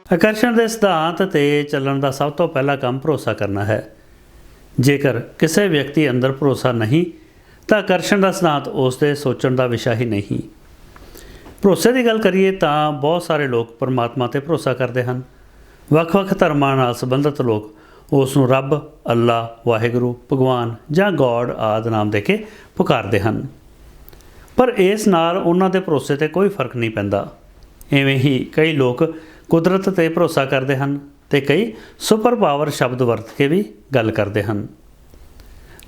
ਆਕਰਸ਼ਣ ਦੇ ਸਿਧਾਂਤ 'ਤੇ ਚੱਲਣ ਦਾ ਸਭ ਤੋਂ ਪਹਿਲਾ ਕੰਮ ਭਰੋਸਾ ਕਰਨਾ ਹੈ। ਜੇਕਰ ਕਿਸੇ ਵਿਅਕਤੀ ਅੰਦਰ ਭਰੋਸਾ ਨਹੀਂ ਤਾਂ ਆਕਰਸ਼ਣ ਦਾ ਸਿਧਾਂਤ ਉਸ ਦੇ ਸੋਚਣ ਦਾ ਵਿਸ਼ਾ ਹੀ ਨਹੀਂ। ਭਰੋਸੇ ਦੀ ਗੱਲ ਕਰੀਏ ਤਾਂ ਬਹੁਤ ਸਾਰੇ ਲੋਕ ਪਰਮਾਤਮਾ 'ਤੇ ਭਰੋਸਾ ਕਰਦੇ ਹਨ। ਵੱਖ-ਵੱਖ ਧਰਮਾਂ ਨਾਲ ਸੰਬੰਧਿਤ ਲੋਕ ਉਸ ਨੂੰ ਰੱਬ, ਅੱਲਾ, ਵਾਹਿਗੁਰੂ, ਭਗਵਾਨ ਜਾਂ ਗੋਡ ਆਦਿ ਨਾਮ ਦੇ ਕੇ ਪੁਕਾਰਦੇ ਹਨ, ਪਰ ਇਸ ਨਾਲ ਉਹਨਾਂ ਦੇ ਭਰੋਸੇ 'ਤੇ ਕੋਈ ਫਰਕ ਨਹੀਂ ਪੈਂਦਾ। ਇਵੇਂ ਹੀ ਕਈ ਲੋਕ ਕੁਦਰਤ 'ਤੇ ਭਰੋਸਾ ਕਰਦੇ ਹਨ ਅਤੇ ਕਈ ਸੁਪਰ ਪਾਵਰ ਸ਼ਬਦ ਵਰਤ ਕੇ ਵੀ ਗੱਲ ਕਰਦੇ ਹਨ।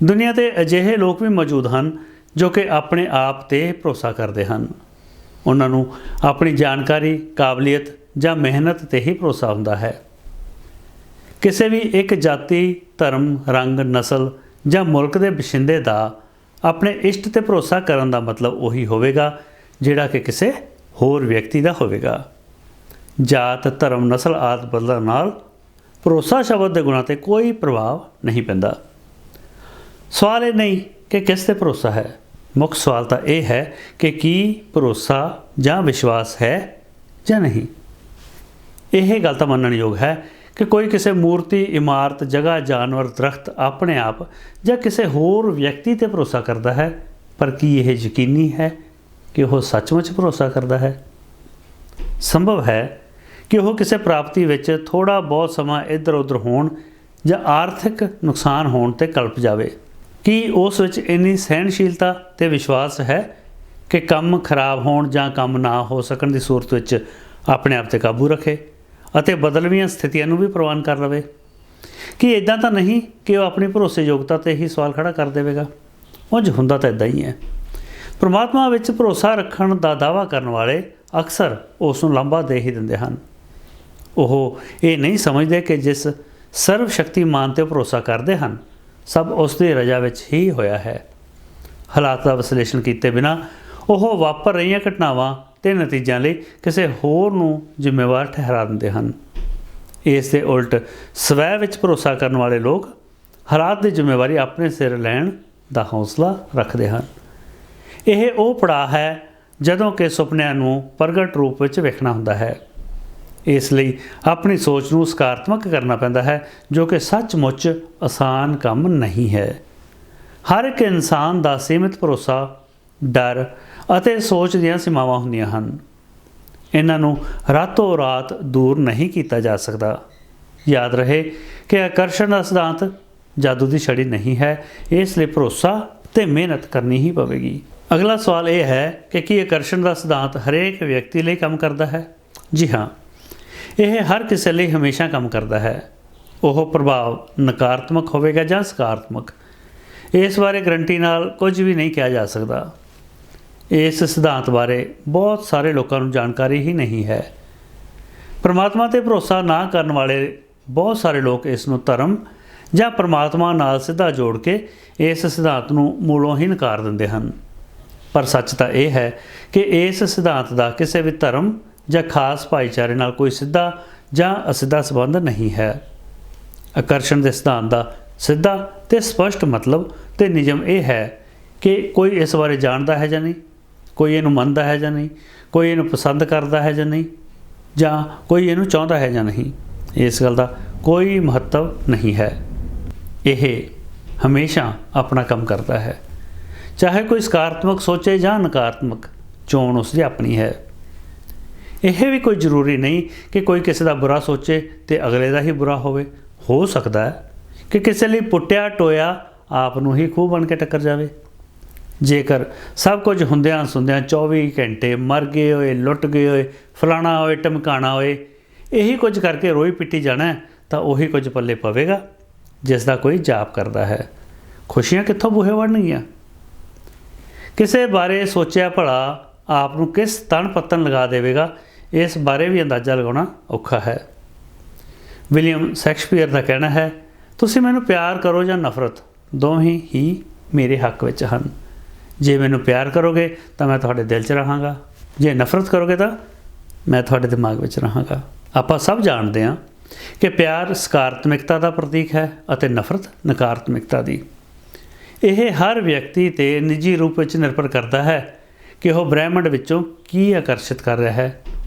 ਦੁਨੀਆ 'ਤੇ ਅਜਿਹੇ ਲੋਕ ਵੀ ਮੌਜੂਦ ਹਨ ਜੋ ਕਿ ਆਪਣੇ ਆਪ 'ਤੇ ਭਰੋਸਾ ਕਰਦੇ ਹਨ। ਉਹਨਾਂ ਨੂੰ ਆਪਣੀ ਜਾਣਕਾਰੀ, ਕਾਬਲੀਅਤ ਜਾਂ ਮਿਹਨਤ 'ਤੇ ਹੀ ਭਰੋਸਾ ਹੁੰਦਾ ਹੈ। ਕਿਸੇ ਵੀ ਇੱਕ ਜਾਤੀ, ਧਰਮ, ਰੰਗ, ਨਸਲ ਜਾਂ ਮੁਲਕ ਦੇ ਵਸਿੰਦੇ ਦਾ ਆਪਣੇ ਇਸ਼ਟ 'ਤੇ ਭਰੋਸਾ ਕਰਨ ਦਾ ਮਤਲਬ ਉਹੀ ਹੋਵੇਗਾ ਜਿਹੜਾ ਕਿ ਕਿਸੇ ਹੋਰ ਵਿਅਕਤੀ ਦਾ ਹੋਵੇਗਾ। ਜਾਤ, ਧਰਮ, ਨਸਲ ਆਦਿ ਬਦਲਣ ਨਾਲ ਭਰੋਸਾ ਸ਼ਬਦ ਦੇ ਗੁਣਾਂ 'ਤੇ ਕੋਈ ਪ੍ਰਭਾਵ ਨਹੀਂ ਪੈਂਦਾ। ਸਵਾਲ ਇਹ ਨਹੀਂ ਕਿ ਕਿਸ 'ਤੇ ਭਰੋਸਾ ਹੈ, ਮੁੱਖ ਸਵਾਲ ਤਾਂ ਇਹ ਹੈ ਕਿ ਕੀ ਭਰੋਸਾ ਜਾਂ ਵਿਸ਼ਵਾਸ ਹੈ ਜਾਂ ਨਹੀਂ। ਇਹ ਗੱਲ ਤਾਂ ਮੰਨਣਯੋਗ ਹੈ ਕਿ ਕੋਈ ਕਿਸੇ ਮੂਰਤੀ, ਇਮਾਰਤ, ਜਗ੍ਹਾ, ਜਾਨਵਰ, ਦਰਖਤ, ਆਪਣੇ ਆਪ ਜਾਂ ਕਿਸੇ ਹੋਰ ਵਿਅਕਤੀ 'ਤੇ ਭਰੋਸਾ ਕਰਦਾ ਹੈ, ਪਰ ਕੀ ਇਹ ਯਕੀਨੀ ਹੈ ਕਿ ਉਹ ਸੱਚਮੁੱਚ ਭਰੋਸਾ ਕਰਦਾ ਹੈ? ਸੰਭਵ ਹੈ ਕਿ ਉਹ ਕਿਸੇ ਪ੍ਰਾਪਤੀ ਵਿੱਚ ਥੋੜ੍ਹਾ ਬਹੁਤ ਸਮਾਂ ਇੱਧਰ ਉੱਧਰ ਹੋਣ ਜਾਂ ਆਰਥਿਕ ਨੁਕਸਾਨ ਹੋਣ 'ਤੇ ਕਲਪ ਜਾਵੇ। ਕੀ ਉਸ ਵਿੱਚ ਇੰਨੀ ਸਹਿਣਸ਼ੀਲਤਾ ਅਤੇ ਵਿਸ਼ਵਾਸ ਹੈ ਕਿ ਕੰਮ ਖਰਾਬ ਹੋਣ ਜਾਂ ਕੰਮ ਨਾ ਹੋ ਸਕਣ ਦੀ ਸੂਰਤ ਵਿੱਚ ਆਪਣੇ ਆਪ 'ਤੇ ਕਾਬੂ ਰੱਖੇ ਅਤੇ ਬਦਲਵੀਆਂ ਸਥਿਤੀਆਂ ਨੂੰ ਵੀ ਪ੍ਰਵਾਨ ਕਰ ਲਵੇ? ਕੀ ਇੱਦਾਂ ਤਾਂ ਨਹੀਂ ਕਿ ਉਹ ਆਪਣੀ ਭਰੋਸੇਯੋਗਤਾ 'ਤੇ ਹੀ ਸਵਾਲ ਖੜ੍ਹਾ ਕਰ ਦੇਵੇਗਾ? ਉਂਝ ਹੁੰਦਾ ਤਾਂ ਇੱਦਾਂ ਹੀ ਹੈ। ਪਰਮਾਤਮਾ ਵਿੱਚ ਭਰੋਸਾ ਰੱਖਣ ਦਾ ਦਾਅਵਾ ਕਰਨ ਵਾਲੇ ਅਕਸਰ ਉਸ ਨੂੰ ਲਾਂਭਾ ਦੇ ਹੀ ਦਿੰਦੇ ਹਨ। ਉਹ ਇਹ ਨਹੀਂ ਸਮਝਦੇ ਕਿ ਜਿਸ ਸਰਵ ਸ਼ਕਤੀਮਾਨ 'ਤੇ ਭਰੋਸਾ ਕਰਦੇ ਹਨ, ਸਭ ਉਸ ਦੀ ਰਜ਼ਾ ਵਿੱਚ ਹੀ ਹੋਇਆ ਹੈ। ਹਾਲਾਤ ਦਾ ਵਿਸ਼ਲੇਸ਼ਣ ਕੀਤੇ ਬਿਨਾਂ ਉਹ ਵਾਪਰ ਰਹੀਆਂ ਘਟਨਾਵਾਂ ਅਤੇ ਨਤੀਜਿਆਂ ਲਈ ਕਿਸੇ ਹੋਰ ਨੂੰ ਜ਼ਿੰਮੇਵਾਰ ਠਹਿਰਾ ਦਿੰਦੇ ਹਨ। ਇਸ ਦੇ ਉਲਟ ਸਵੈ ਵਿੱਚ ਭਰੋਸਾ ਕਰਨ ਵਾਲੇ ਲੋਕ ਹਾਲਾਤ ਦੀ ਜ਼ਿੰਮੇਵਾਰੀ ਆਪਣੇ ਸਿਰ ਲੈਣ ਦਾ ਹੌਸਲਾ ਰੱਖਦੇ ਹਨ। ਇਹ ਉਹ ਪੜਾਅ ਹੈ ਜਦੋਂ ਕਿ ਸੁਪਨਿਆਂ ਨੂੰ ਪ੍ਰਗਟ ਰੂਪ ਵਿੱਚ ਵੇਖਣਾ ਹੁੰਦਾ ਹੈ। ਇਸ ਲਈ ਆਪਣੀ ਸੋਚ ਨੂੰ ਸਕਾਰਾਤਮਕ ਕਰਨਾ ਪੈਂਦਾ ਹੈ, ਜੋ ਕਿ ਸੱਚਮੁੱਚ ਆਸਾਨ ਕੰਮ ਨਹੀਂ ਹੈ। ਹਰ ਇੱਕ ਇਨਸਾਨ ਦਾ ਸੀਮਿਤ ਭਰੋਸਾ, ਡਰ ਅਤੇ ਸੋਚ ਦੀਆਂ ਸੀਮਾਵਾਂ ਹੁੰਦੀਆਂ ਹਨ। ਇਹਨਾਂ ਨੂੰ ਰਾਤੋਂ ਰਾਤ ਦੂਰ ਨਹੀਂ ਕੀਤਾ ਜਾ ਸਕਦਾ। ਯਾਦ ਰਹੇ ਕਿ ਆਕਰਸ਼ਣ ਦਾ ਸਿਧਾਂਤ ਜਾਦੂ ਦੀ ਛੜੀ ਨਹੀਂ ਹੈ, ਇਸ ਲਈ ਭਰੋਸਾ ਅਤੇ ਮਿਹਨਤ ਕਰਨੀ ਹੀ ਪਵੇਗੀ। ਅਗਲਾ ਸਵਾਲ ਇਹ ਹੈ ਕਿ ਕੀ ਆਕਰਸ਼ਣ ਦਾ ਸਿਧਾਂਤ ਹਰੇਕ ਵਿਅਕਤੀ ਲਈ ਕੰਮ ਕਰਦਾ ਹੈ? ਜੀ ਹਾਂ, ਇਹ ਹਰ ਕਿਸੇ ਲਈ ਹਮੇਸ਼ਾ ਕੰਮ ਕਰਦਾ ਹੈ। ਉਹ ਪ੍ਰਭਾਵ ਨਕਾਰਾਤਮਕ ਹੋਵੇਗਾ ਜਾਂ ਸਕਾਰਾਤਮਕ, ਇਸ ਬਾਰੇ ਗਰੰਟੀ ਨਾਲ ਕੁਝ ਵੀ ਨਹੀਂ ਕਿਹਾ ਜਾ ਸਕਦਾ। ਇਸ ਸਿਧਾਂਤ ਬਾਰੇ ਬਹੁਤ ਸਾਰੇ ਲੋਕਾਂ ਨੂੰ ਜਾਣਕਾਰੀ ਹੀ ਨਹੀਂ ਹੈ। ਪਰਮਾਤਮਾ 'ਤੇ ਭਰੋਸਾ ਨਾ ਕਰਨ ਵਾਲੇ ਬਹੁਤ ਸਾਰੇ ਲੋਕ ਇਸ ਨੂੰ ਧਰਮ ਜਾਂ ਪਰਮਾਤਮਾ ਨਾਲ ਸਿੱਧਾ ਜੋੜ ਕੇ ਇਸ ਸਿਧਾਂਤ ਨੂੰ ਮੂਲੋਂ ਹੀ ਨਕਾਰ ਦਿੰਦੇ ਹਨ। ਪਰ ਸੱਚ ਤਾਂ ਇਹ ਹੈ ਕਿ ਇਸ ਸਿਧਾਂਤ ਦਾ ਕਿਸੇ ਵੀ ਧਰਮ ਜਾਂ ਖਾਸ ਭਾਈਚਾਰੇ ਨਾਲ ਕੋਈ ਸਿੱਧਾ ਜਾਂ ਅਸਿੱਧਾ ਸੰਬੰਧ ਨਹੀਂ ਹੈ। ਆਕਰਸ਼ਣ ਦੇ ਸਿਧਾਂਤ ਦਾ ਸਿੱਧਾ ਅਤੇ ਸਪਸ਼ਟ ਮਤਲਬ ਅਤੇ ਨਿਯਮ ਇਹ ਹੈ ਕਿ ਕੋਈ ਇਸ ਬਾਰੇ ਜਾਣਦਾ ਹੈ ਜਾਂ ਨਹੀਂ, ਕੋਈ ਇਹਨੂੰ ਮੰਨਦਾ ਹੈ ਜਾਂ ਨਹੀਂ, ਕੋਈ ਇਹਨੂੰ ਪਸੰਦ ਕਰਦਾ ਹੈ ਜਾਂ ਨਹੀਂ, ਜਾਂ ਕੋਈ ਇਹਨੂੰ ਚਾਹੁੰਦਾ ਹੈ ਜਾਂ ਨਹੀਂ, ਇਸ ਗੱਲ ਦਾ ਕੋਈ ਮਹੱਤਵ ਨਹੀਂ ਹੈ। ਇਹ ਹਮੇਸ਼ਾ ਆਪਣਾ ਕੰਮ ਕਰਦਾ ਹੈ, ਚਾਹੇ ਕੋਈ ਸਕਾਰਾਤਮਕ ਸੋਚੇ ਜਾਂ ਨਕਾਰਾਤਮਕ, ਚੋਣ ਉਸ ਦੀ ਆਪਣੀ ਹੈ। ਇਹ ਵੀ ਕੋਈ ਜ਼ਰੂਰੀ ਨਹੀਂ ਕਿ ਕੋਈ ਕਿਸੇ ਦਾ ਬੁਰਾ ਸੋਚੇ ਅਤੇ ਅਗਲੇ ਦਾ ਹੀ ਬੁਰਾ ਹੋਵੇ। ਹੋ ਸਕਦਾ ਹੈ ਕਿ ਕਿਸੇ ਲਈ ਪੁੱਟਿਆ ਟੋਇਆ ਆਪ ਨੂੰ ਹੀ ਖੂਹ ਬਣ ਕੇ ਟੱਕਰ ਜਾਵੇ। ਜੇਕਰ ਸਭ ਕੁਝ ਹੁੰਦਿਆਂ ਸੁਣਦਿਆਂ 24 ਘੰਟੇ ਮਰ ਗਏ ਹੋਏ, ਲੁੱਟ ਗਏ ਹੋਏ, ਫਲਾਣਾ ਹੋਏ, ਟਮਕਾਣਾ ਹੋਏ, ਇਹੀ ਕੁਝ ਕਰਕੇ ਰੋਈ ਪਿੱਟੀ ਜਾਣਾ ਤਾਂ ਉਹੀ ਕੁਝ ਪੱਲੇ ਪਵੇਗਾ ਜਿਸ ਦਾ ਕੋਈ ਜਾਪ ਕਰਦਾ ਹੈ। ਖੁਸ਼ੀਆਂ ਕਿੱਥੋਂ ਬੂਹੇ ਵੜਨਗੀਆਂ? ਕਿਸੇ ਬਾਰੇ ਸੋਚਿਆ ਭਲਾ ਆਪ ਨੂੰ ਕਿਸ ਤਣ ਪੱਤਣ ਲਗਾ ਦੇਵੇਗਾ, ਇਸ ਬਾਰੇ ਵੀ ਅੰਦਾਜ਼ਾ ਲਗਾਉਣਾ ਔਖਾ ਹੈ। ਵਿਲੀਅਮ ਸ਼ੇਕਸਪੀਅਰ ਦਾ ਕਹਿਣਾ ਹੈ, ਤੁਸੀਂ ਮੈਨੂੰ ਪਿਆਰ ਕਰੋ ਜਾਂ ਨਫ਼ਰਤ, ਦੋਵੇਂ ਹੀ ਮੇਰੇ ਹੱਕ ਵਿੱਚ ਹਨ। ਜੇ ਮੈਨੂੰ ਪਿਆਰ ਕਰੋਗੇ ਤਾਂ ਮੈਂ ਤੁਹਾਡੇ ਦਿਲ 'ਚ ਰਹਾਂਗਾ, ਜੇ ਨਫ਼ਰਤ ਕਰੋਗੇ ਤਾਂ ਮੈਂ ਤੁਹਾਡੇ ਦਿਮਾਗ ਵਿੱਚ ਰਹਾਂਗਾ। ਆਪਾਂ ਸਭ ਜਾਣਦੇ ਹਾਂ ਕਿ ਪਿਆਰ ਸਕਾਰਾਤਮਕਤਾ ਦਾ ਪ੍ਰਤੀਕ ਹੈ ਅਤੇ ਨਫ਼ਰਤ ਨਕਾਰਾਤਮਕਤਾ ਦੀ। ਇਹ ਹਰ ਵਿਅਕਤੀ 'ਤੇ ਨਿੱਜੀ ਰੂਪ ਵਿੱਚ ਨਿਰਭਰ ਕਰਦਾ ਹੈ ਕਿ ਉਹ ਬ੍ਰਹਿਮੰਡ ਵਿੱਚੋਂ ਕੀ ਆਕਰਸ਼ਿਤ ਕਰ ਰਿਹਾ ਹੈ,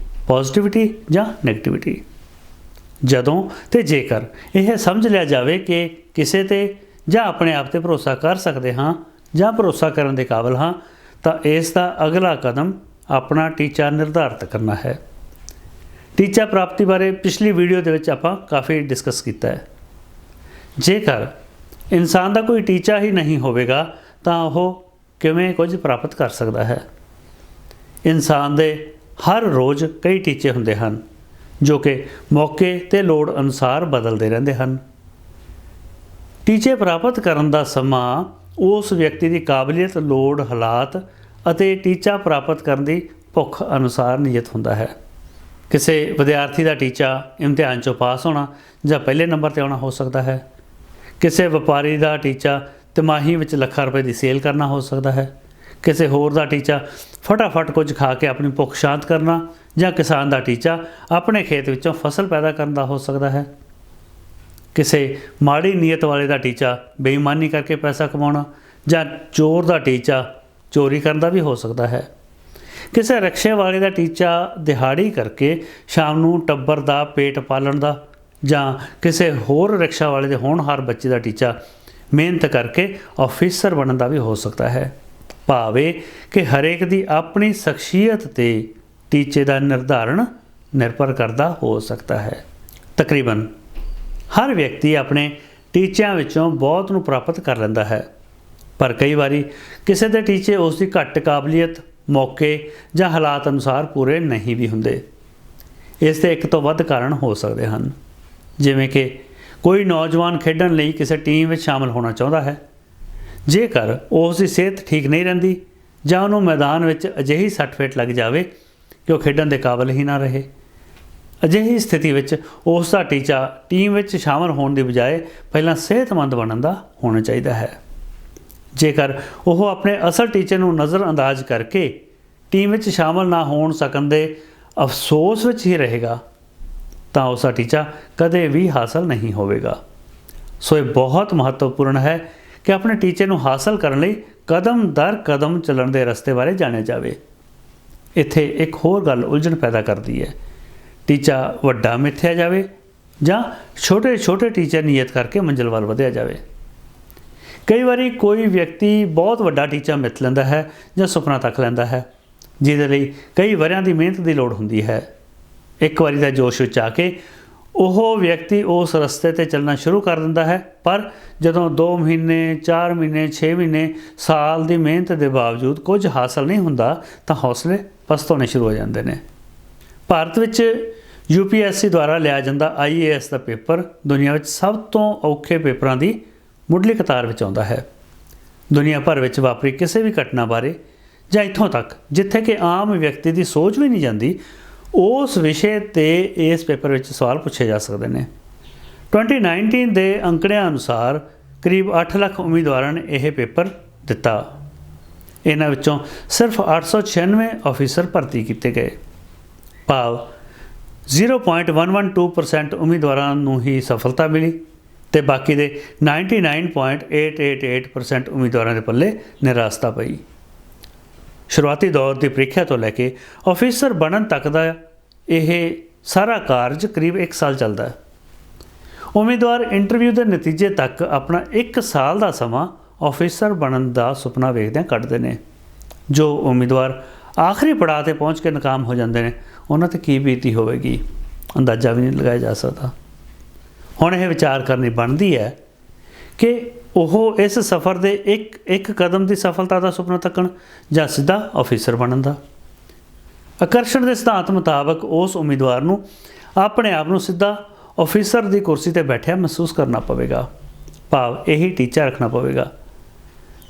ਪੋਜ਼ੀਟਿਵਿਟੀ ਜਾਂ ਨੈਗੇਟਿਵਿਟੀ। ਜਦੋਂ ਤੇ ਜੇਕਰ ਇਹ ਸਮਝ ਲਿਆ ਜਾਵੇ ਕਿ ਕਿਸੇ ਤੇ ਜਾਂ ਆਪਣੇ ਆਪ ਤੇ ਭਰੋਸਾ ਕਰ ਸਕਦੇ ਹਾਂ ਜਾਂ ਭਰੋਸਾ ਕਰਨ ਦੇ ਕਾਬਲ ਹਾਂ, ਤਾਂ ਇਸ ਦਾ ਅਗਲਾ ਕਦਮ ਆਪਣਾ ਟੀਚਾ ਨਿਰਧਾਰਿਤ ਕਰਨਾ ਹੈ। ਟੀਚਾ ਪ੍ਰਾਪਤੀ ਬਾਰੇ ਪਿਛਲੀ ਵੀਡੀਓ ਦੇ ਵਿੱਚ ਆਪਾਂ ਕਾਫੀ ਡਿਸਕਸ ਕੀਤਾ ਹੈ। ਜੇਕਰ ਇਨਸਾਨ ਦਾ ਕੋਈ ਟੀਚਾ ਹੀ ਨਹੀਂ ਹੋਵੇਗਾ ਤਾਂ ਉਹ ਕਿਵੇਂ ਕੁਝ ਪ੍ਰਾਪਤ ਕਰ ਸਕਦਾ ਹੈ। ਇਨਸਾਨ ਦੇ ਹਰ ਰੋਜ਼ ਕਈ ਟੀਚੇ ਹੁੰਦੇ ਹਨ ਜੋ ਕਿ ਮੌਕੇ ਤੇ ਲੋੜ ਅਨੁਸਾਰ ਬਦਲਦੇ ਰਹਿੰਦੇ ਹਨ। ਟੀਚੇ ਪ੍ਰਾਪਤ ਕਰਨ ਦਾ ਸਮਾਂ ਉਸ ਵਿਅਕਤੀ ਦੀ ਕਾਬਲੀਅਤ, ਲੋੜ, ਹਾਲਾਤ ਅਤੇ ਟੀਚਾ ਪ੍ਰਾਪਤ ਕਰਨ ਦੀ ਭੁੱਖ ਅਨੁਸਾਰ ਨਿਯਤ ਹੁੰਦਾ ਹੈ। ਕਿਸੇ ਵਿਦਿਆਰਥੀ ਦਾ ਟੀਚਾ ਇਮਤਿਹਾਨ 'ਚੋਂ ਪਾਸ ਹੋਣਾ ਜਾਂ ਪਹਿਲੇ ਨੰਬਰ 'ਤੇ ਆਉਣਾ ਹੋ ਸਕਦਾ ਹੈ। ਕਿਸੇ ਵਪਾਰੀ ਦਾ ਟੀਚਾ ਤਿਮਾਹੀ ਵਿੱਚ ਲੱਖਾਂ ਰੁਪਏ ਦੀ ਸੇਲ ਕਰਨਾ ਹੋ ਸਕਦਾ ਹੈ। ਕਿਸੇ ਹੋਰ ਦਾ ਟੀਚਾ ਫਟਾਫਟ ਕੁਝ ਖਾ ਕੇ ਆਪਣੀ ਭੁੱਖ ਸ਼ਾਂਤ ਕਰਨਾ, ਜਾਂ ਕਿਸਾਨ ਦਾ ਟੀਚਾ ਆਪਣੇ ਖੇਤ ਵਿੱਚੋਂ ਫਸਲ ਪੈਦਾ ਕਰਨ ਦਾ ਹੋ ਸਕਦਾ ਹੈ। ਕਿਸੇ ਮਾੜੀ ਨੀਅਤ ਵਾਲੇ ਦਾ ਟੀਚਾ ਬੇਈਮਾਨੀ ਕਰਕੇ ਪੈਸਾ ਕਮਾਉਣਾ, ਜਾਂ ਚੋਰ ਦਾ ਟੀਚਾ ਚੋਰੀ ਕਰਨ ਦਾ ਵੀ ਹੋ ਸਕਦਾ ਹੈ। ਕਿਸੇ ਰਕਸ਼ੇ ਵਾਲੇ ਦਾ ਟੀਚਾ ਦਿਹਾੜੀ ਕਰਕੇ ਸ਼ਾਮ ਨੂੰ ਟੱਬਰ ਦਾ ਪੇਟ ਪਾਲਣ ਦਾ, ਜਾਂ ਕਿਸੇ ਹੋਰ ਰਕਸ਼ਾ ਵਾਲੇ ਦੇ ਹੋਣਹਾਰ ਬੱਚੇ ਦਾ ਟੀਚਾ ਮਿਹਨਤ ਕਰਕੇ ਆਫਿਸਰ ਬਣਨ ਦਾ ਵੀ ਹੋ ਸਕਦਾ ਹੈ। ਭਾਵ ਇਹ ਕਿ ਹਰੇਕ ਦੀ ਆਪਣੀ ਸ਼ਖਸੀਅਤ ਤੇ ਟੀਚੇ ਦਾ ਨਿਰਧਾਰਨ ਨਿਰਭਰ ਕਰਦਾ ਹੋ ਸਕਦਾ ਹੈ। ਤਕਰੀਬਨ ਹਰ ਵਿਅਕਤੀ ਆਪਣੇ ਟੀਚਿਆਂ ਵਿੱਚੋਂ ਬਹੁਤ ਨੂੰ ਪ੍ਰਾਪਤ ਕਰ ਲੈਂਦਾ ਹੈ, ਪਰ ਕਈ ਵਾਰੀ ਕਿਸੇ ਦੇ ਟੀਚੇ ਉਸ ਦੀ ਘੱਟ ਕਾਬਲੀਅਤ, ਮੌਕੇ ਜਾਂ ਹਾਲਾਤ ਅਨੁਸਾਰ ਪੂਰੇ ਨਹੀਂ ਵੀ ਹੁੰਦੇ। ਇਸ ਦੇ ਇੱਕ ਤੋਂ ਵੱਧ ਕਾਰਨ ਹੋ ਸਕਦੇ ਹਨ, ਜਿਵੇਂ ਕਿ ਕੋਈ ਨੌਜਵਾਨ ਖੇਡਣ ਲਈ ਕਿਸੇ ਟੀਮ ਵਿੱਚ ਸ਼ਾਮਲ ਹੋਣਾ ਚਾਹੁੰਦਾ ਹੈ। ਜੇਕਰ ਉਸ ਦੀ ਸਿਹਤ ਠੀਕ ਨਹੀਂ ਰਹਿੰਦੀ ਜਾਂ ਉਹਨੂੰ ਮੈਦਾਨ ਵਿੱਚ ਅਜਿਹੀ ਸੱਟ ਫੇਟ ਲੱਗ ਜਾਵੇ ਕਿ ਉਹ ਖੇਡਣ ਦੇ ਕਾਬਲ ਹੀ ਨਾ ਰਹੇ, ਅਜਿਹੀ ਸਥਿਤੀ ਵਿੱਚ ਉਸ ਦਾ ਟੀਚਾ ਟੀਮ ਵਿੱਚ ਸ਼ਾਮਲ ਹੋਣ ਦੀ ਬਜਾਏ ਪਹਿਲਾਂ ਸਿਹਤਮੰਦ ਬਣਨ ਦਾ ਹੋਣਾ ਚਾਹੀਦਾ ਹੈ। ਜੇਕਰ ਉਹ ਆਪਣੇ ਅਸਲ ਟੀਚੇ ਨੂੰ ਨਜ਼ਰਅੰਦਾਜ਼ ਕਰਕੇ ਟੀਮ ਵਿੱਚ ਸ਼ਾਮਲ ਨਾ ਹੋਣ ਸਕਣ ਦੇ ਅਫਸੋਸ ਵਿੱਚ ਹੀ ਰਹੇਗਾ, ਤਾਂ ਉਸ ਦਾ ਟੀਚਾ ਕਦੇ ਵੀ ਹਾਸਲ ਨਹੀਂ ਹੋਵੇਗਾ। ਸੋ ਇਹ ਬਹੁਤ ਮਹੱਤਵਪੂਰਨ ਹੈ ਕਿ ਆਪਣੇ ਟੀਚੇ ਨੂੰ ਹਾਸਲ ਕਰਨ ਲਈ ਕਦਮ ਦਰ ਕਦਮ ਚੱਲਣ ਦੇ ਰਸਤੇ ਬਾਰੇ ਜਾਣਿਆ ਜਾਵੇ। ਇੱਥੇ ਇੱਕ ਹੋਰ ਗੱਲ ਉਲਝਣ ਪੈਦਾ ਕਰਦੀ ਹੈ। ਟੀਚਾ ਵੱਡਾ ਮਿੱਥਿਆ ਜਾਵੇ ਜਾਂ ਛੋਟੇ ਛੋਟੇ ਟੀਚੇ ਨਿਯਤ ਕਰਕੇ ਮੰਜ਼ਿਲ ਵੱਲ ਵਧਿਆ ਜਾਵੇ। ਕਈ ਵਾਰੀ ਕੋਈ ਵਿਅਕਤੀ ਬਹੁਤ ਵੱਡਾ ਟੀਚਾ ਮਿੱਥ ਲੈਂਦਾ ਹੈ ਜਾਂ ਸੁਪਨਾ ਤੱਕ ਲੈਂਦਾ ਹੈ, ਜਿਹਦੇ ਲਈ ਕਈ ਵਰ੍ਹਿਆਂ ਦੀ ਮਿਹਨਤ ਦੀ ਲੋੜ ਹੁੰਦੀ ਹੈ। ਇੱਕ ਵਾਰੀ ਦਾ ਜੋਸ਼ ਵਿੱਚ ਆ ਕੇ ਉਹ ਵਿਅਕਤੀ ਉਸ ਰਸਤੇ 'ਤੇ ਚੱਲਣਾ ਸ਼ੁਰੂ ਕਰ ਦਿੰਦਾ ਹੈ, ਪਰ ਜਦੋਂ 2 ਮਹੀਨੇ, 4 ਮਹੀਨੇ, 6 ਮਹੀਨੇ, ਸਾਲ ਦੀ ਮਿਹਨਤ ਦੇ ਬਾਵਜੂਦ ਕੁਝ ਹਾਸਲ ਨਹੀਂ ਹੁੰਦਾ ਤਾਂ ਹੌਸਲੇ ਪਸਤ ਹੋਣੇ ਸ਼ੁਰੂ ਹੋ ਜਾਂਦੇ ਨੇ। ਭਾਰਤ ਵਿੱਚ UPSC ਦੁਆਰਾ ਲਿਆ ਜਾਂਦਾ IAS ਦਾ ਪੇਪਰ ਦੁਨੀਆ ਵਿੱਚ ਸਭ ਤੋਂ ਔਖੇ ਪੇਪਰਾਂ ਦੀ ਮੁੱਢਲੀ ਕਤਾਰ ਵਿੱਚ ਆਉਂਦਾ ਹੈ। ਦੁਨੀਆ ਭਰ ਵਿੱਚ ਵਾਪਰੀ ਕਿਸੇ ਵੀ ਘਟਨਾ ਬਾਰੇ ਜਾਂ ਇੱਥੋਂ ਤੱਕ ਜਿੱਥੇ ਕਿ ਆਮ ਵਿਅਕਤੀ ਦੀ ਸੋਚ ਵੀ ਨਹੀਂ ਜਾਂਦੀ, ਉਸ ਵਿਸ਼ੇ 'ਤੇ ਇਸ ਪੇਪਰ ਵਿੱਚ ਸਵਾਲ ਪੁੱਛੇ ਜਾ ਸਕਦੇ ਨੇ। 2019 ਦੇ ਅੰਕੜਿਆਂ ਅਨੁਸਾਰ ਕਰੀਬ 8 ਲੱਖ ਉਮੀਦਵਾਰਾਂ ਨੇ ਇਹ ਪੇਪਰ ਦਿੱਤਾ। ਇਹਨਾਂ ਵਿੱਚੋਂ ਸਿਰਫ 896 ਆਫੀਸਰ ਭਰਤੀ ਕੀਤੇ ਗਏ, ਭਾਵ 0.112% ਉਮੀਦਵਾਰਾਂ ਨੂੰ ਹੀ ਸਫਲਤਾ ਮਿਲੀ ਅਤੇ ਬਾਕੀ ਦੇ 99.888% ਉਮੀਦਵਾਰਾਂ ਦੇ ਪੱਲੇ ਨਿਰਾਸ਼ਤਾ ਪਈ। ਸ਼ੁਰੂਆਤੀ ਦੌਰ ਦੀ ਪ੍ਰੀਖਿਆ ਤੋਂ ਲੈ ਕੇ ਆਫਿਸਰ ਬਣਨ ਤੱਕ ਦਾ ਇਹ ਸਾਰਾ ਕਾਰਜ ਕਰੀਬ 1 ਸਾਲ ਚੱਲਦਾ ਹੈ। ਉਮੀਦਵਾਰ ਇੰਟਰਵਿਊ ਦੇ ਨਤੀਜੇ ਤੱਕ ਆਪਣਾ 1 ਸਾਲ ਦਾ ਸਮਾਂ ਆਫਿਸਰ ਬਣਨ ਦਾ ਸੁਪਨਾ ਵੇਖਦਿਆਂ ਕੱਢਦੇ ਨੇ। ਜੋ ਉਮੀਦਵਾਰ ਆਖਰੀ ਪੜਾਅ 'ਤੇ ਪਹੁੰਚ ਕੇ ਨਾਕਾਮ ਹੋ ਜਾਂਦੇ ਨੇ, ਉਹਨਾਂ 'ਤੇ ਕੀ ਬੀਤੀ ਹੋਵੇਗੀ, ਅੰਦਾਜ਼ਾ ਵੀ ਨਹੀਂ ਲਗਾਇਆ ਜਾ ਸਕਦਾ। ਹੁਣ ਇਹ ਵਿਚਾਰ ਕਰਨੀ ਬਣਦੀ ਹੈ ਕਿ ਉਹ ਇਸ ਸਫ਼ਰ ਦੇ ਇੱਕ ਕਦਮ ਦੀ ਸਫਲਤਾ ਦਾ ਸੁਪਨਾ ਤੱਕਣ ਜਾਂ ਸਿੱਧਾ ਆਫਿਸਰ ਬਣਨ ਦਾ। ਆਕਰਸ਼ਣ ਦੇ ਸਿਧਾਂਤ ਮੁਤਾਬਕ ਉਸ ਉਮੀਦਵਾਰ ਨੂੰ ਆਪਣੇ ਆਪ ਨੂੰ ਸਿੱਧਾ ਆਫਿਸਰ ਦੀ ਕੁਰਸੀ 'ਤੇ ਬੈਠਿਆ ਮਹਿਸੂਸ ਕਰਨਾ ਪਵੇਗਾ, ਭਾਵ ਇਹੀ ਟੀਚਾ ਰੱਖਣਾ ਪਵੇਗਾ।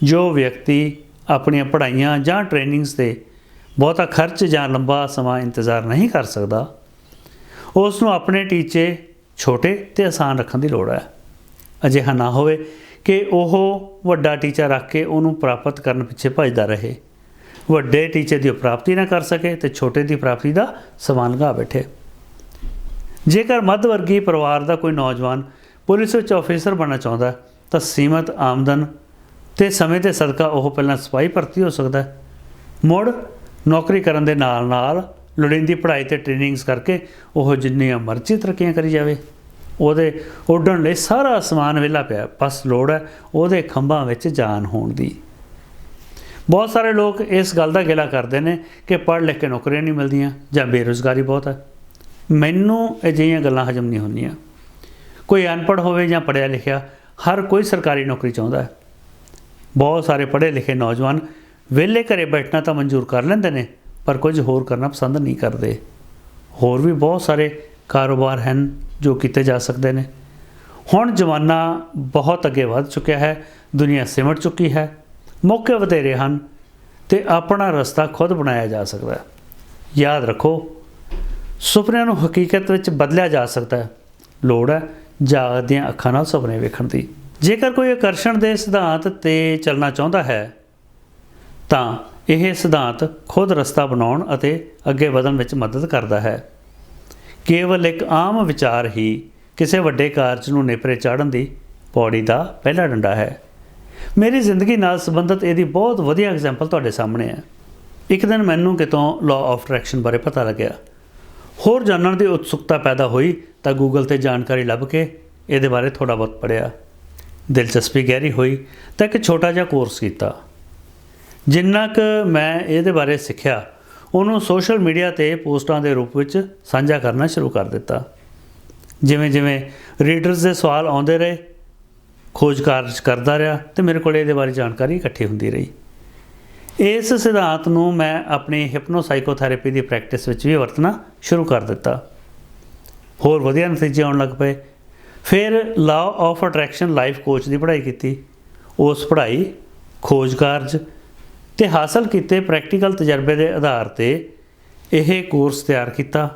ਜੋ ਵਿਅਕਤੀ ਆਪਣੀਆਂ ਪੜ੍ਹਾਈਆਂ ਜਾਂ ਟ੍ਰੇਨਿੰਗਸ 'ਤੇ ਬਹੁਤਾ ਖਰਚ ਜਾਂ ਲੰਬਾ ਸਮਾਂ ਇੰਤਜ਼ਾਰ ਨਹੀਂ ਕਰ ਸਕਦਾ, ਉਸ ਨੂੰ ਆਪਣੇ ਟੀਚੇ ਛੋਟੇ ਅਤੇ ਆਸਾਨ ਰੱਖਣ ਦੀ ਲੋੜ ਹੈ। ਅਜਿਹਾ ਨਾ ਹੋਵੇ ਕਿ ਉਹ ਵੱਡਾ ਟੀਚਾ ਰੱਖ ਕੇ ਉਹਨੂੰ ਪ੍ਰਾਪਤ ਕਰਨ ਪਿੱਛੇ ਭੱਜਦਾ ਰਹੇ, ਵੱਡੇ ਟੀਚੇ ਦੀ ਪ੍ਰਾਪਤੀ ਨਾ ਕਰ ਸਕੇ ਅਤੇ ਛੋਟੇ ਦੀ ਪ੍ਰਾਪਤੀ ਦਾ ਸਮਾਨ ਲਗਾ ਬੈਠੇ। ਜੇਕਰ ਮੱਧ ਵਰਗੀ ਪਰਿਵਾਰ ਦਾ ਕੋਈ ਨੌਜਵਾਨ ਪੁਲਿਸ ਵਿੱਚ ਆਫਿਸਰ ਬਣਨਾ ਚਾਹੁੰਦਾ ਤਾਂ ਸੀਮਤ ਆਮਦਨ ਅਤੇ ਸਮੇਂ ਦੇ ਸਦਕਾ ਉਹ ਪਹਿਲਾਂ ਸਿਪਾਹੀ ਭਰਤੀ ਹੋ ਸਕਦਾ ਹੈ। ਮੁੜ ਨੌਕਰੀ ਕਰਨ ਦੇ ਨਾਲ ਨਾਲ ਲੋੜੀਂਦੀ ਪੜ੍ਹਾਈ ਤੇ ਟ੍ਰੇਨਿੰਗਸ ਕਰਕੇ ਉਹ ਜਿੰਨੀਆਂ ਮਰਜ਼ੀ ਤਰੱਕੀਆਂ ਕਰੀ ਜਾਵੇ, ਉਹਦੇ ਉੱਡਣ ਲਈ ਸਾਰਾ ਅਸਮਾਨ ਵਿਹਲਾ ਪਿਆ, ਬਸ ਲੋੜ ਹੈ ਉਹਦੇ ਖੰਭਾਂ ਵਿੱਚ ਜਾਨ ਹੋਣ ਦੀ। ਬਹੁਤ ਸਾਰੇ ਲੋਕ ਇਸ ਗੱਲ ਦਾ ਗਿਲਾ ਕਰਦੇ ਨੇ ਕਿ ਪੜ੍ਹ ਲਿਖ ਕੇ ਨੌਕਰੀਆਂ ਨਹੀਂ ਮਿਲਦੀਆਂ ਜਾਂ ਬੇਰੁਜ਼ਗਾਰੀ ਬਹੁਤ ਹੈ। ਮੈਨੂੰ ਅਜਿਹੀਆਂ ਗੱਲਾਂ ਹਜ਼ਮ ਨਹੀਂ ਹੁੰਦੀਆਂ। ਕੋਈ ਅਨਪੜ੍ਹ ਹੋਵੇ ਜਾਂ ਪੜ੍ਹਿਆ ਲਿਖਿਆ, ਹਰ ਕੋਈ ਸਰਕਾਰੀ ਨੌਕਰੀ ਚਾਹੁੰਦਾ ਹੈ। ਬਹੁਤ ਸਾਰੇ ਪੜ੍ਹੇ ਲਿਖੇ ਨੌਜਵਾਨ ਵਿਹਲੇ ਘਰੇ ਬੈਠਣਾ ਤਾਂ ਮਨਜ਼ੂਰ ਕਰ ਲੈਂਦੇ ਨੇ, ਪਰ ਕੁਝ ਹੋਰ ਕਰਨਾ ਪਸੰਦ ਨਹੀਂ ਕਰਦੇ। ਹੋਰ ਵੀ ਬਹੁਤ ਸਾਰੇ ਕਾਰੋਬਾਰ ਹਨ ਜੋ ਕੀਤੇ ਜਾ ਸਕਦੇ ਨੇ। ਹੁਣ ਜ਼ਮਾਨਾ ਬਹੁਤ ਅੱਗੇ ਵੱਧ ਚੁੱਕਿਆ ਹੈ, ਦੁਨੀਆ ਸਿਮਟ ਚੁੱਕੀ ਹੈ, ਮੌਕੇ ਵਧੇਰੇ ਹਨ ਅਤੇ ਆਪਣਾ ਰਸਤਾ ਖੁਦ ਬਣਾਇਆ ਜਾ ਸਕਦਾ ਹੈ। ਯਾਦ ਰੱਖੋ, ਸੁਪਨਿਆਂ ਨੂੰ ਹਕੀਕਤ ਵਿੱਚ ਬਦਲਿਆ ਜਾ ਸਕਦਾ ਹੈ। ਲੋੜ ਹੈ ਜਾਗਦੀਆਂ ਅੱਖਾਂ ਨਾਲ ਸੁਪਨੇ ਵੇਖਣ ਦੀ। ਜੇਕਰ ਕੋਈ ਆਕਰਸ਼ਣ ਦੇ ਸਿਧਾਂਤ 'ਤੇ ਚੱਲਣਾ ਚਾਹੁੰਦਾ ਹੈ ਤਾਂ ਇਹ ਸਿਧਾਂਤ ਖੁਦ ਰਸਤਾ ਬਣਾਉਣ ਅਤੇ ਅੱਗੇ ਵਧਣ ਵਿੱਚ ਮਦਦ ਕਰਦਾ ਹੈ। ਕੇਵਲ ਇੱਕ ਆਮ ਵਿਚਾਰ ਹੀ ਕਿਸੇ ਵੱਡੇ ਕਾਰਜ ਨੂੰ ਨੇਪਰੇ ਚਾੜ੍ਹਨ ਦੀ ਪੌੜੀ ਦਾ ਪਹਿਲਾ ਡੰਡਾ ਹੈ। ਮੇਰੀ ਜ਼ਿੰਦਗੀ ਨਾਲ ਸੰਬੰਧਿਤ ਇਹਦੀ ਬਹੁਤ ਵਧੀਆ ਐਗਜ਼ਾਮਪਲ ਤੁਹਾਡੇ ਸਾਹਮਣੇ ਹੈ। ਇੱਕ ਦਿਨ ਮੈਨੂੰ ਕਿਤੋਂ ਲਾਅ ਆਫ ਅਟਰੈਕਸ਼ਨ ਬਾਰੇ ਪਤਾ ਲੱਗਿਆ। ਹੋਰ ਜਾਣਨ ਦੀ ਉਤਸੁਕਤਾ ਪੈਦਾ ਹੋਈ ਤਾਂ ਗੂਗਲ 'ਤੇ ਜਾਣਕਾਰੀ ਲੱਭ ਕੇ ਇਹਦੇ ਬਾਰੇ ਥੋੜ੍ਹਾ ਬਹੁਤ ਪੜ੍ਹਿਆ। ਦਿਲਚਸਪੀ ਗਹਿਰੀ ਹੋਈ ਤਾਂ ਇੱਕ ਛੋਟਾ ਜਿਹਾ ਕੋਰਸ ਕੀਤਾ। ਜਿੰਨਾ ਕੁ ਮੈਂ ਇਹਦੇ ਬਾਰੇ ਸਿੱਖਿਆ ਉਹਨੂੰ ਸੋਸ਼ਲ ਮੀਡੀਆ 'ਤੇ ਪੋਸਟਾਂ ਦੇ ਰੂਪ ਵਿੱਚ ਸਾਂਝਾ ਕਰਨਾ ਸ਼ੁਰੂ ਕਰ ਦਿੱਤਾ। ਜਿਵੇਂ ਜਿਵੇਂ ਰੀਡਰਸ ਦੇ ਸਵਾਲ ਆਉਂਦੇ ਰਹੇ, ਖੋਜ ਕਾਰਜ ਕਰਦਾ ਰਿਹਾ ਅਤੇ ਮੇਰੇ ਕੋਲ ਇਹਦੇ ਬਾਰੇ ਜਾਣਕਾਰੀ ਇਕੱਠੀ ਹੁੰਦੀ ਰਹੀ। ਇਸ ਸਿਧਾਂਤ ਨੂੰ ਮੈਂ ਆਪਣੀ ਹਿਪਨੋਸਾਈਕੋਥੈਰੇਪੀ ਦੀ ਪ੍ਰੈਕਟਿਸ ਵਿੱਚ ਵੀ ਵਰਤਣਾ ਸ਼ੁਰੂ ਕਰ ਦਿੱਤਾ। ਹੋਰ ਵਧੀਆ ਨਤੀਜੇ ਆਉਣ ਲੱਗ ਪਏ। ਫਿਰ law of attraction life coach ਦੀ ਪੜ੍ਹਾਈ ਕੀਤੀ। ਉਸ ਪੜ੍ਹਾਈ, ਖੋਜ ਕਾਰਜ ਅਤੇ ਹਾਸਲ ਕੀਤੇ ਪ੍ਰੈਕਟੀਕਲ ਤਜਰਬੇ ਦੇ ਆਧਾਰ 'ਤੇ ਇਹ ਕੋਰਸ ਤਿਆਰ ਕੀਤਾ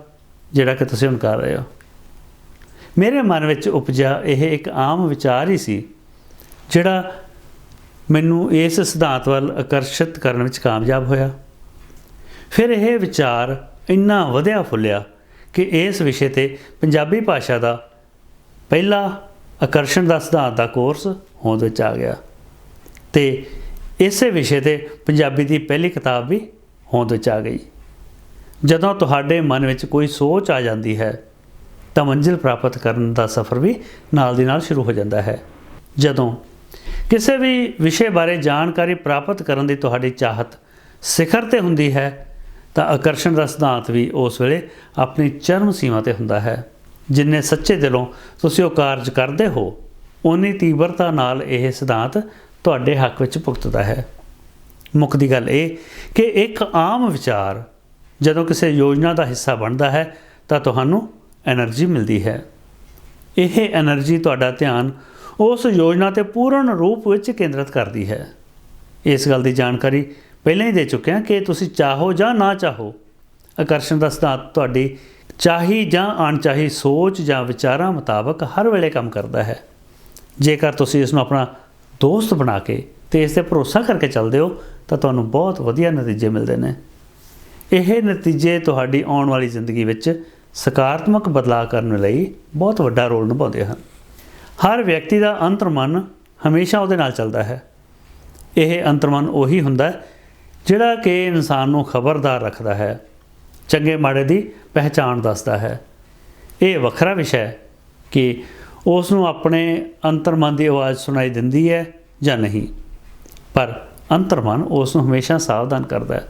ਜਿਹੜਾ ਕਿ ਤੁਸੀਂ ਹੁਣ ਕਰ ਰਹੇ ਹੋ। ਮੇਰੇ ਮਨ ਵਿੱਚ ਉਪਜਿਆ ਇਹ ਇੱਕ ਆਮ ਵਿਚਾਰ ਹੀ ਸੀ ਜਿਹੜਾ ਮੈਨੂੰ ਇਸ ਸਿਧਾਂਤ ਵੱਲ ਆਕਰਸ਼ਿਤ ਕਰਨ ਵਿੱਚ ਕਾਮਯਾਬ ਹੋਇਆ। ਫਿਰ ਇਹ ਵਿਚਾਰ ਇੰਨਾ ਵਧਿਆ ਫੁੱਲਿਆ ਕਿ ਇਸ ਵਿਸ਼ੇ 'ਤੇ ਪੰਜਾਬੀ ਭਾਸ਼ਾ ਦਾ ਪਹਿਲਾ ਆਕਰਸ਼ਣ ਦਾ ਸਿਧਾਂਤ ਦਾ ਕੋਰਸ ਹੋਂਦ ਵਿੱਚ ਆ ਗਿਆ ਅਤੇ ਇਸੇ ਵਿਸ਼ੇ 'ਤੇ ਪੰਜਾਬੀ ਦੀ ਪਹਿਲੀ ਕਿਤਾਬ ਵੀ ਹੋਂਦ ਵਿੱਚ ਆ ਗਈ। ਜਦੋਂ ਤੁਹਾਡੇ ਮਨ ਵਿੱਚ ਕੋਈ ਸੋਚ ਆ ਜਾਂਦੀ ਹੈ ਤਾਂ ਮੰਜ਼ਿਲ ਪ੍ਰਾਪਤ ਕਰਨ ਦਾ ਸਫ਼ਰ ਵੀ ਨਾਲ ਦੀ ਨਾਲ ਸ਼ੁਰੂ ਹੋ ਜਾਂਦਾ ਹੈ। ਜਦੋਂ ਕਿਸੇ ਵੀ ਵਿਸ਼ੇ ਬਾਰੇ ਜਾਣਕਾਰੀ ਪ੍ਰਾਪਤ ਕਰਨ ਦੀ ਤੁਹਾਡੀ ਚਾਹਤ ਸਿਖਰ 'ਤੇ ਹੁੰਦੀ ਹੈ ਤਾਂ ਆਕਰਸ਼ਣ ਦਾ ਸਿਧਾਂਤ ਵੀ ਉਸ ਵੇਲੇ ਆਪਣੀ ਚਰਮ ਸੀਮਾ 'ਤੇ ਹੁੰਦਾ ਹੈ। ਜਿੰਨੇ ਸੱਚੇ ਦਿਲੋਂ ਤੁਸੀਂ ਉਹ ਕਾਰਜ ਕਰਦੇ ਹੋ, ਓਨੀ ਤੀਬਰਤਾ ਨਾਲ ਇਹ ਸਿਧਾਂਤ ਤੁਹਾਡੇ ਹੱਕ ਵਿੱਚ ਭੁਗਤਦਾ ਹੈ। ਮੁੱਕਦੀ ਗੱਲ ਇਹ ਕਿ ਇੱਕ ਆਮ ਵਿਚਾਰ ਜਦੋਂ ਕਿਸੇ ਯੋਜਨਾ ਦਾ ਹਿੱਸਾ ਬਣਦਾ ਹੈ ਤਾਂ ਤੁਹਾਨੂੰ ਐਨਰਜੀ ਮਿਲਦੀ ਹੈ। ਇਹ ਐਨਰਜੀ ਤੁਹਾਡਾ ਧਿਆਨ ਉਸ ਯੋਜਨਾ 'ਤੇ ਪੂਰਨ ਰੂਪ ਵਿੱਚ ਕੇਂਦਰਿਤ ਕਰਦੀ ਹੈ। ਇਸ ਗੱਲ ਦੀ ਜਾਣਕਾਰੀ ਪਹਿਲਾਂ ਹੀ ਦੇ ਚੁੱਕਿਆ ਕਿ ਤੁਸੀਂ ਚਾਹੋ ਜਾਂ ਨਾ ਚਾਹੋ, ਆਕਰਸ਼ਣ ਦਾ ਸਿਧਾਂਤ ਤੁਹਾਡੀ ਚਾਹੀ ਜਾਂ ਅਣਚਾਹੀ ਸੋਚ ਜਾਂ ਵਿਚਾਰਾਂ ਮੁਤਾਬਕ ਹਰ ਵੇਲੇ ਕੰਮ ਕਰਦਾ ਹੈ। ਜੇਕਰ ਤੁਸੀਂ ਇਸ ਨੂੰ ਆਪਣਾ ਦੋਸਤ ਬਣਾ ਕੇ ਅਤੇ ਇਸ 'ਤੇ ਭਰੋਸਾ ਕਰਕੇ ਚੱਲਦੇ ਹੋ ਤਾਂ ਤੁਹਾਨੂੰ ਬਹੁਤ ਵਧੀਆ ਨਤੀਜੇ ਮਿਲਦੇ ਨੇ। ਇਹ ਨਤੀਜੇ ਤੁਹਾਡੀ ਆਉਣ ਵਾਲੀ ਜ਼ਿੰਦਗੀ ਵਿੱਚ ਸਕਾਰਾਤਮਕ ਬਦਲਾਅ ਕਰਨ ਲਈ ਬਹੁਤ ਵੱਡਾ ਰੋਲ ਨਿਭਾਉਂਦੇ ਹਨ। ਹਰ ਵਿਅਕਤੀ ਦਾ ਅੰਤਰਮਨ ਹਮੇਸ਼ਾ ਉਹਦੇ ਨਾਲ ਚੱਲਦਾ ਹੈ। ਇਹ ਅੰਤਰਮਨ ਉਹੀ ਹੁੰਦਾ ਜਿਹੜਾ ਕਿ ਇਨਸਾਨ ਨੂੰ ਖਬਰਦਾਰ ਰੱਖਦਾ ਹੈ, ਚੰਗੇ ਮਾੜੇ ਦੀ ਪਹਿਚਾਣ ਦੱਸਦਾ ਹੈ। ਇਹ ਵੱਖਰਾ ਵਿਸ਼ਾ ਹੈ ਕਿ ਉਸ ਨੂੰ ਆਪਣੇ ਅੰਤਰਮਨ ਦੀ ਆਵਾਜ਼ ਸੁਣਾਈ ਦਿੰਦੀ ਹੈ ਜਾਂ ਨਹੀਂ, ਪਰ ਅੰਤਰਮਨ ਉਸ ਨੂੰ ਹਮੇਸ਼ਾ ਸਾਵਧਾਨ ਕਰਦਾ ਹੈ।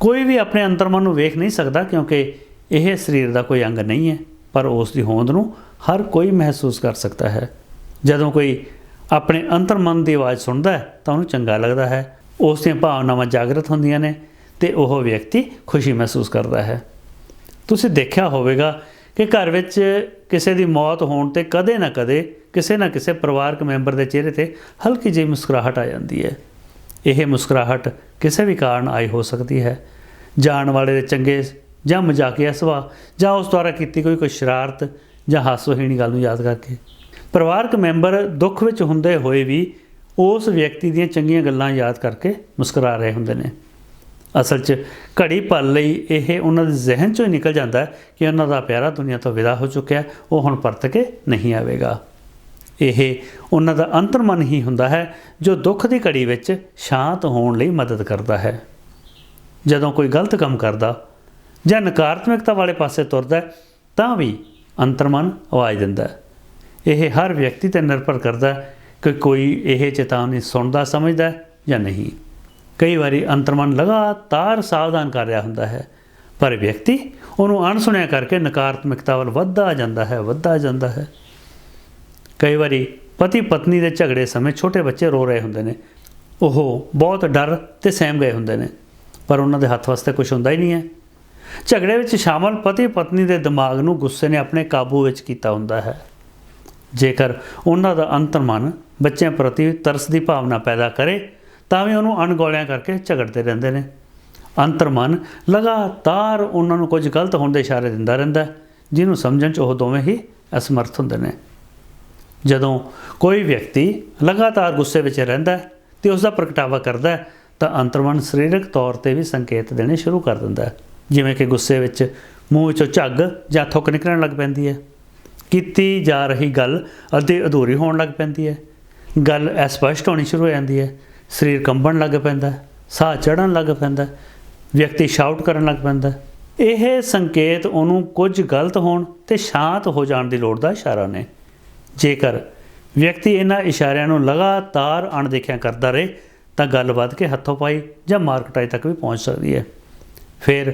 ਕੋਈ ਵੀ ਆਪਣੇ ਅੰਤਰਮਨ ਨੂੰ ਵੇਖ ਨਹੀਂ ਸਕਦਾ ਕਿਉਂਕਿ ਇਹ ਸਰੀਰ ਦਾ ਕੋਈ ਅੰਗ ਨਹੀਂ ਹੈ, ਪਰ ਉਸ ਦੀ ਹੋਂਦ ਨੂੰ ਹਰ ਕੋਈ ਮਹਿਸੂਸ ਕਰ ਸਕਦਾ ਹੈ। ਜਦੋਂ ਕੋਈ ਆਪਣੇ ਅੰਤਰਮਨ ਦੀ ਆਵਾਜ਼ ਸੁਣਦਾ ਹੈ ਤਾਂ ਉਹਨੂੰ ਚੰਗਾ ਲੱਗਦਾ ਹੈ, ਉਸ ਦੀਆਂ ਭਾਵਨਾਵਾਂ ਜਾਗਰਤ ਹੁੰਦੀਆਂ ਨੇ ਅਤੇ ਉਹ ਵਿਅਕਤੀ ਖੁਸ਼ੀ ਮਹਿਸੂਸ ਕਰਦਾ ਹੈ। ਤੁਸੀਂ ਦੇਖਿਆ ਹੋਵੇਗਾ ਕਿ ਘਰ ਵਿੱਚ ਕਿਸੇ ਦੀ ਮੌਤ ਹੋਣ 'ਤੇ ਕਦੇ ਨਾ ਕਦੇ ਕਿਸੇ ਨਾ ਕਿਸੇ ਪਰਿਵਾਰਕ ਮੈਂਬਰ ਦੇ ਚਿਹਰੇ 'ਤੇ ਹਲਕੀ ਜਿਹੀ ਮੁਸਕਰਾਹਟ ਆ ਜਾਂਦੀ ਹੈ। ਇਹ ਮੁਸਕਰਾਹਟ ਕਿਸੇ ਵੀ ਕਾਰਨ ਆਈ ਹੋ ਸਕਦੀ ਹੈ। ਜਾਣ ਵਾਲੇ ਦੇ ਚੰਗੇ ਜਾਂ ਮਜ਼ਾਕੀਆ ਸੁਭਾਅ ਜਾਂ ਉਸ ਦੁਆਰਾ ਕੀਤੀ ਕੋਈ ਸ਼ਰਾਰਤ ਜਾਂ ਹਾਸੋਹੀਣੀ ਗੱਲ ਨੂੰ ਯਾਦ ਕਰਕੇ। ਪਰਿਵਾਰਕ ਮੈਂਬਰ ਦੁੱਖ ਵਿੱਚ ਹੁੰਦੇ ਹੋਏ ਵੀ ਉਸ ਵਿਅਕਤੀ ਦੀਆਂ ਚੰਗੀਆਂ ਗੱਲਾਂ ਯਾਦ ਕਰਕੇ ਮੁਸਕਰਾ ਰਹੇ ਹੁੰਦੇ ਨੇ। ਅਸਲ 'ਚ ਘੜੀ ਪਲ ਲਈ ਇਹ ਉਹਨਾਂ ਦੇ ਜ਼ਿਹਨ 'ਚੋਂ ਹੀ ਨਿਕਲ ਜਾਂਦਾ ਕਿ ਉਹਨਾਂ ਦਾ ਪਿਆਰਾ ਦੁਨੀਆ ਤੋਂ ਵਿਦਾ ਹੋ ਚੁੱਕਿਆ, ਉਹ ਹੁਣ ਪਰਤ ਕੇ ਨਹੀਂ ਆਵੇਗਾ। ਇਹ ਉਹਨਾਂ ਦਾ ਅੰਤਰਮਨ ਹੀ ਹੁੰਦਾ ਹੈ ਜੋ ਦੁੱਖ ਦੀ ਘੜੀ ਵਿੱਚ ਸ਼ਾਂਤ ਹੋਣ ਲਈ ਮਦਦ ਕਰਦਾ ਹੈ। ਜਦੋਂ ਕੋਈ ਗਲਤ ਕੰਮ ਕਰਦਾ ਜਾਂ ਨਕਾਰਾਤਮਕਤਾ ਵਾਲੇ ਪਾਸੇ ਤੁਰਦਾ ਹੈ, ਤਾਂ ਵੀ ਅੰਤਰਮਨ ਆਵਾਜ਼ ਦਿੰਦਾ ਹੈ। ਇਹ ਹਰ ਵਿਅਕਤੀ 'ਤੇ ਨਿਰਭਰ ਕਰਦਾ ਹੈ ਕਿ ਕੋਈ ਇਹ ਚੇਤਾਵਨੀ ਸੁਣਦਾ ਸਮਝਦਾ ਜਾਂ ਨਹੀਂ। ਕਈ ਵਾਰੀ ਅੰਤਰਮਨ ਲਗਾਤਾਰ ਸਾਵਧਾਨ ਕਰ ਰਿਹਾ ਹੁੰਦਾ ਹੈ, ਪਰ ਵਿਅਕਤੀ ਉਹਨੂੰ ਅਣਸੁਣਿਆ ਕਰਕੇ ਨਕਾਰਾਤਮਕਤਾ ਵੱਲ ਵੱਧਦਾ ਜਾਂਦਾ ਹੈ। ਕਈ ਵਾਰੀ ਪਤੀ ਪਤਨੀ ਦੇ ਝਗੜੇ ਸਮੇਂ ਛੋਟੇ ਬੱਚੇ ਰੋ ਰਹੇ ਹੁੰਦੇ ਨੇ। ਉਹ ਬਹੁਤ ਡਰ ਅਤੇ ਸਹਿਮ ਗਏ ਹੁੰਦੇ ਨੇ, ਪਰ ਉਹਨਾਂ ਦੇ ਹੱਥ ਵਾਸਤੇ ਕੁਝ ਹੁੰਦਾ ਹੀ ਨਹੀਂ ਹੈ। ਝਗੜੇ ਵਿੱਚ ਸ਼ਾਮਲ ਪਤੀ ਪਤਨੀ ਦੇ ਦਿਮਾਗ ਨੂੰ ਗੁੱਸੇ ਨੇ ਆਪਣੇ ਕਾਬੂ ਵਿੱਚ ਕੀਤਾ ਹੁੰਦਾ ਹੈ। ਜੇਕਰ ਉਹਨਾਂ ਦਾ ਅੰਤਰਮਨ ਬੱਚਿਆਂ ਪ੍ਰਤੀ ਤਰਸ ਦੀ ਭਾਵਨਾ ਪੈਦਾ ਕਰੇ, ਤਾਂ ਵੀ ਉਹਨੂੰ ਅਣਗੌਲਿਆਂ ਕਰਕੇ ਝਗੜਦੇ ਰਹਿੰਦੇ ਨੇ। ਅੰਤਰਮਨ ਲਗਾਤਾਰ ਉਹਨਾਂ ਨੂੰ ਕੁਝ ਗਲਤ ਹੋਣ ਦੇ ਇਸ਼ਾਰੇ ਦਿੰਦਾ ਰਹਿੰਦਾ, ਜਿਹਨੂੰ ਸਮਝਣ 'ਚ ਉਹ ਦੋਵੇਂ ਹੀ ਅਸਮਰਥ ਹੁੰਦੇ ਨੇ। ਜਦੋਂ ਕੋਈ ਵਿਅਕਤੀ ਲਗਾਤਾਰ ਗੁੱਸੇ ਵਿੱਚ ਰਹਿੰਦਾ ਅਤੇ ਉਸ ਦਾ ਪ੍ਰਗਟਾਵਾ ਕਰਦਾ ਹੈ, ਤਾਂ ਅੰਤਰਮਨ ਸਰੀਰਕ ਤੌਰ 'ਤੇ ਵੀ ਸੰਕੇਤ ਦੇਣੇ ਸ਼ੁਰੂ ਕਰ ਦਿੰਦਾ ਹੈ, ਜਿਵੇਂ ਕਿ ਗੁੱਸੇ ਵਿੱਚ ਮੂੰਹ ਵਿੱਚੋਂ ਝੱਗ ਜਾਂ ਥੁੱਕ ਨਿਕਲਣ ਲੱਗ ਪੈਂਦੀ ਹੈ, ਕੀਤੀ ਜਾ ਰਹੀ ਗੱਲ ਅੱਧੀ ਅਧੂਰੀ ਹੋਣ ਲੱਗ ਪੈਂਦੀ ਹੈ, ਗੱਲ ਅਸਪਸ਼ਟ ਹੋਣੀ ਸ਼ੁਰੂ ਹੋ ਜਾਂਦੀ ਹੈ, ਸਰੀਰ ਕੰਬਣ ਲੱਗ ਪੈਂਦਾ, ਸਾਹ ਚੜ੍ਹਨ ਲੱਗ ਪੈਂਦਾ, ਵਿਅਕਤੀ ਸ਼ਾਊਟ ਕਰਨ ਲੱਗ ਪੈਂਦਾ। ਇਹ ਸੰਕੇਤ ਉਹਨੂੰ ਕੁਝ ਗਲਤ ਹੋਣ ਅਤੇ ਸ਼ਾਂਤ ਹੋ ਜਾਣ ਦੀ ਲੋੜ ਦਾ ਇਸ਼ਾਰਾ ਨੇ। ਜੇਕਰ ਵਿਅਕਤੀ ਇਹਨਾਂ ਇਸ਼ਾਰਿਆਂ ਨੂੰ ਲਗਾਤਾਰ ਅਣਦੇਖਿਆ ਕਰਦਾ ਰਹੇ, ਤਾਂ ਗੱਲ ਵੱਧ ਕੇ ਹੱਥੋਂ ਪਾਈ ਜਾਂ ਮਾਰ ਕੁਟਾਈ ਤੱਕ ਵੀ ਪਹੁੰਚ ਸਕਦੀ ਹੈ। ਫਿਰ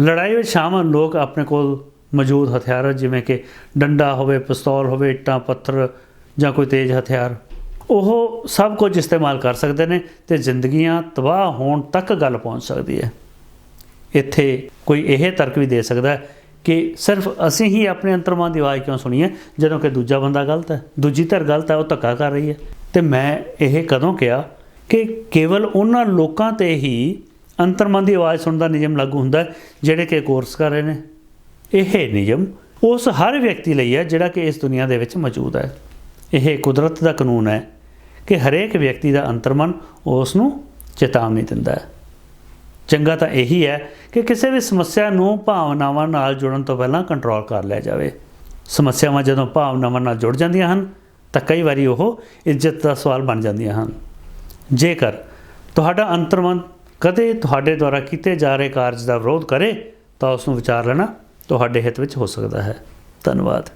ਲੜਾਈ ਵਿੱਚ ਸ਼ਾਮਲ ਲੋਕ ਆਪਣੇ ਕੋਲ ਮੌਜੂਦ ਹਥਿਆਰ, ਜਿਵੇਂ ਕਿ ਡੰਡਾ ਹੋਵੇ, ਪਿਸਤੌਲ ਹੋਵੇ, ਇੱਟਾਂ ਪੱਥਰ ਜਾਂ ਕੋਈ ਤੇਜ਼ ਹਥਿਆਰ, ਉਹ ਸਭ ਕੁਝ ਇਸਤੇਮਾਲ ਕਰ ਸਕਦੇ ਨੇ ਅਤੇ ਜ਼ਿੰਦਗੀਆਂ ਤਬਾਹ ਹੋਣ ਤੱਕ ਗੱਲ ਪਹੁੰਚ ਸਕਦੀ ਹੈ। ਇੱਥੇ ਕੋਈ ਇਹ ਤਰਕ ਵੀ ਦੇ ਸਕਦਾ ਕਿ ਸਿਰਫ ਅਸੀਂ ਹੀ ਆਪਣੇ ਅੰਤਰਮਨ ਦੀ ਆਵਾਜ਼ ਕਿਉਂ ਸੁਣੀਏ, ਜਦੋਂ ਕਿ ਦੂਜਾ ਬੰਦਾ ਗਲਤ ਹੈ, ਦੂਜੀ ਧਿਰ ਗਲਤ ਹੈ, ਉਹ ਧੱਕਾ ਕਰ ਰਹੀ ਹੈ। ਅਤੇ ਮੈਂ ਇਹ ਕਦੋਂ ਕਿਹਾ ਕਿ ਕੇਵਲ ਉਹਨਾਂ ਲੋਕਾਂ 'ਤੇ ਹੀ ਅੰਤਰਮਨ ਦੀ ਆਵਾਜ਼ ਸੁਣਨ ਦਾ ਨਿਯਮ ਲਾਗੂ ਹੁੰਦਾ ਜਿਹੜੇ ਕਿ ਕੋਰਸ ਕਰ ਰਹੇ ਨੇ। ਇਹ ਨਿਯਮ ਉਸ ਹਰ ਵਿਅਕਤੀ ਲਈ ਹੈ ਜਿਹੜਾ ਕਿ ਇਸ ਦੁਨੀਆ ਦੇ ਵਿੱਚ ਮੌਜੂਦ ਹੈ। ਇਹ ਕੁਦਰਤ ਦਾ ਕਾਨੂੰਨ ਹੈ ਕਿ ਹਰੇਕ ਵਿਅਕਤੀ ਦਾ ਅੰਤਰਮਨ ਉਸ ਨੂੰ ਚੇਤਾਵਨੀ ਦਿੰਦਾ ਹੈ। ਚੰਗਾ ਤਾਂ ਇਹੀ ਹੈ ਕਿ ਕਿਸੇ ਵੀ ਸਮੱਸਿਆ ਨੂੰ ਭਾਵਨਾਵਾਂ ਨਾਲ ਜੁੜਨ ਤੋਂ ਪਹਿਲਾਂ ਕੰਟਰੋਲ ਕਰ ਲਿਆ ਜਾਵੇ। ਸਮੱਸਿਆਵਾਂ ਜਦੋਂ ਭਾਵਨਾਵਾਂ ਨਾਲ ਜੁੜ ਜਾਂਦੀਆਂ ਹਨ, ਤਾਂ ਕਈ ਵਾਰੀ ਉਹ ਇੱਜ਼ਤ ਦਾ ਸਵਾਲ ਬਣ ਜਾਂਦੀਆਂ ਹਨ। ਜੇਕਰ ਤੁਹਾਡਾ ਅੰਤਰਮਨ ਕਦੇ ਤੁਹਾਡੇ ਦੁਆਰਾ ਕੀਤੇ ਜਾ ਰਹੇ ਕਾਰਜ ਦਾ ਵਿਰੋਧ ਕਰੇ, ਤਾਂ ਉਸ ਨੂੰ ਵਿਚਾਰ ਲੈਣਾ ਤੁਹਾਡੇ ਹਿੱਤ ਵਿੱਚ ਹੋ ਸਕਦਾ ਹੈ। ਧੰਨਵਾਦ।